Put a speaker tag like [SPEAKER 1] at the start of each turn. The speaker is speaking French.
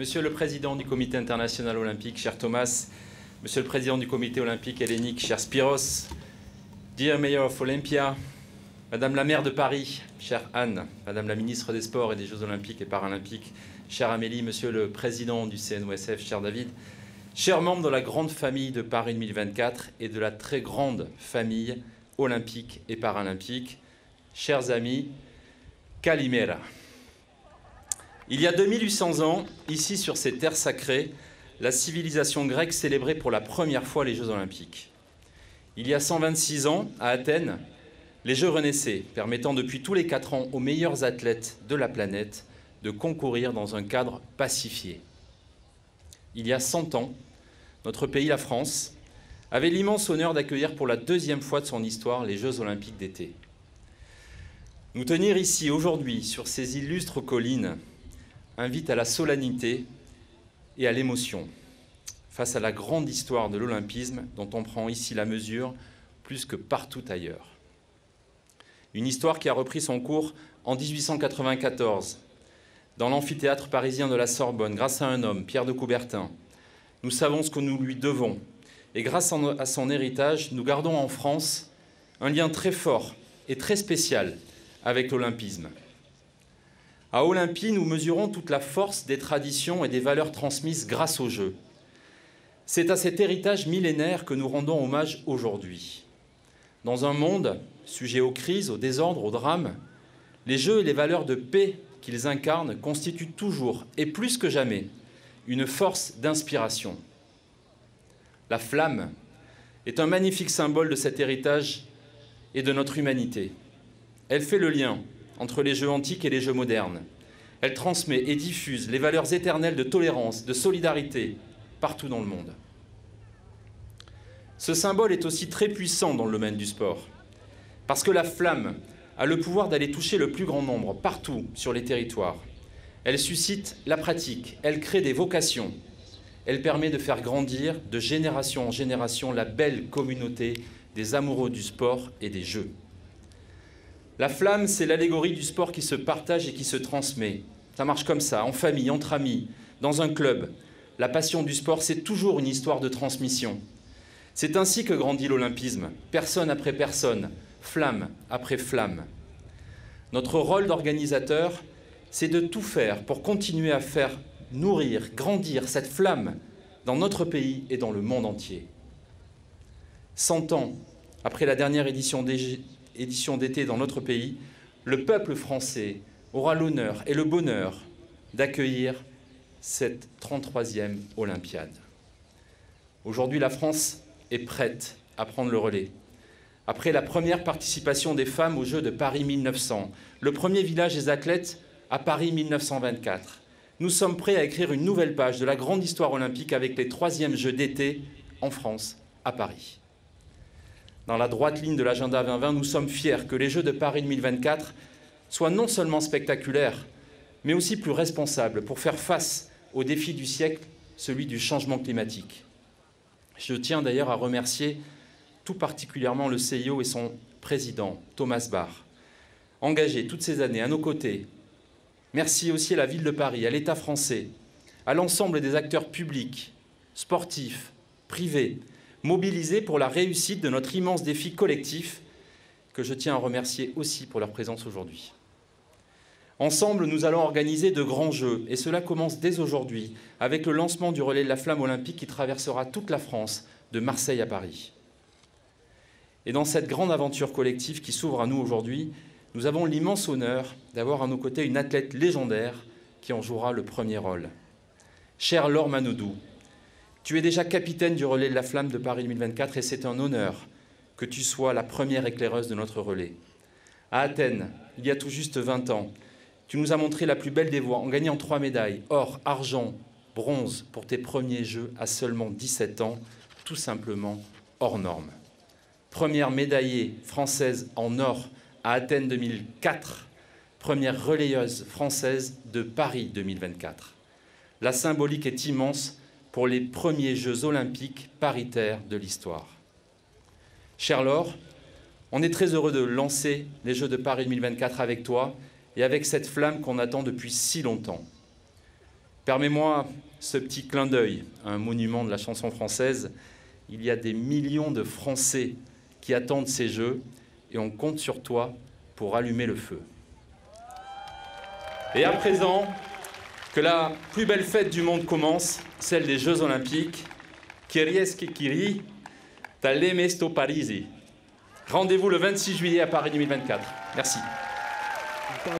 [SPEAKER 1] Monsieur le Président du Comité international olympique, cher Thomas, Monsieur le Président du Comité olympique hellénique, cher Spiros, Dear Mayor of Olympia, Madame la maire de Paris, chère Anne, Madame la ministre des Sports et des Jeux olympiques et paralympiques, chère Amélie, Monsieur le Président du CNOSF, cher David, chers membres de la grande famille de Paris 2024 et de la très grande famille olympique et paralympique, chers amis, Kalimera. Il y a 2800 ans, ici sur ces terres sacrées, la civilisation grecque célébrait pour la première fois les Jeux olympiques. Il y a 126 ans, à Athènes, les Jeux renaissaient, permettant depuis tous les 4 ans aux meilleurs athlètes de la planète de concourir dans un cadre pacifié. Il y a 100 ans, notre pays, la France, avait l'immense honneur d'accueillir pour la 2e fois de son histoire les Jeux olympiques d'été. Nous tenir ici aujourd'hui, sur ces illustres collines, invite à la solennité et à l'émotion face à la grande histoire de l'olympisme dont on prend ici la mesure plus que partout ailleurs. Une histoire qui a repris son cours en 1894 dans l'amphithéâtre parisien de la Sorbonne grâce à un homme, Pierre de Coubertin. Nous savons ce que nous lui devons et grâce à son héritage, nous gardons en France un lien très fort et très spécial avec l'olympisme. À Olympie, nous mesurons toute la force des traditions et des valeurs transmises grâce aux Jeux. C'est à cet héritage millénaire que nous rendons hommage aujourd'hui. Dans un monde sujet aux crises, aux désordres, aux drames, les Jeux et les valeurs de paix qu'ils incarnent constituent toujours, et plus que jamais, une force d'inspiration. La flamme est un magnifique symbole de cet héritage et de notre humanité. Elle fait le lien entre les Jeux antiques et les Jeux modernes. Elle transmet et diffuse les valeurs éternelles de tolérance, de solidarité, partout dans le monde. Ce symbole est aussi très puissant dans le domaine du sport, parce que la flamme a le pouvoir d'aller toucher le plus grand nombre, partout sur les territoires. Elle suscite la pratique, elle crée des vocations, elle permet de faire grandir de génération en génération la belle communauté des amoureux du sport et des Jeux. La flamme, c'est l'allégorie du sport qui se partage et qui se transmet. Ça marche comme ça, en famille, entre amis, dans un club. La passion du sport, c'est toujours une histoire de transmission. C'est ainsi que grandit l'olympisme, personne après personne, flamme après flamme. Notre rôle d'organisateur, c'est de tout faire pour continuer à faire nourrir, grandir cette flamme dans notre pays et dans le monde entier. 100 ans après la dernière édition d'été dans notre pays, le peuple français aura l'honneur et le bonheur d'accueillir cette 33e Olympiade. Aujourd'hui, la France est prête à prendre le relais. Après la première participation des femmes aux Jeux de Paris 1900, le premier village des athlètes à Paris 1924, nous sommes prêts à écrire une nouvelle page de la grande histoire olympique avec les 3e Jeux d'été en France, à Paris. Dans la droite ligne de l'agenda 2020, nous sommes fiers que les Jeux de Paris 2024 soient non seulement spectaculaires, mais aussi plus responsables pour faire face au défi du siècle, celui du changement climatique. Je tiens d'ailleurs à remercier tout particulièrement le CIO et son président, Thomas Bach, engagé toutes ces années à nos côtés. Merci aussi à la Ville de Paris, à l'État français, à l'ensemble des acteurs publics, sportifs, privés, mobilisés pour la réussite de notre immense défi collectif, que je tiens à remercier aussi pour leur présence aujourd'hui. Ensemble, nous allons organiser de grands Jeux, et cela commence dès aujourd'hui, avec le lancement du relais de la flamme olympique qui traversera toute la France, de Marseille à Paris. Et dans cette grande aventure collective qui s'ouvre à nous aujourd'hui, nous avons l'immense honneur d'avoir à nos côtés une athlète légendaire qui en jouera le premier rôle. Chère Laure Manodou, tu es déjà capitaine du relais de la flamme de Paris 2024 et c'est un honneur que tu sois la première éclaireuse de notre relais. À Athènes, il y a tout juste 20 ans, tu nous as montré la plus belle des voies en gagnant 3 médailles, or, argent, bronze, pour tes premiers Jeux à seulement 17 ans, tout simplement hors norme. Première médaillée française en or à Athènes 2004, première relayeuse française de Paris 2024. La symbolique est immense pour les premiers Jeux olympiques paritaires de l'histoire. Chère Laure, on est très heureux de lancer les Jeux de Paris 2024 avec toi et avec cette flamme qu'on attend depuis si longtemps. Permets-moi ce petit clin d'œil à un monument de la chanson française. Il y a des millions de Français qui attendent ces Jeux et on compte sur toi pour allumer le feu. Et à présent, que la plus belle fête du monde commence, celle des Jeux Olympiques. Kyriesque Kyrie, Tallemesto Parisi. Rendez-vous le 26 juillet à Paris 2024. Merci.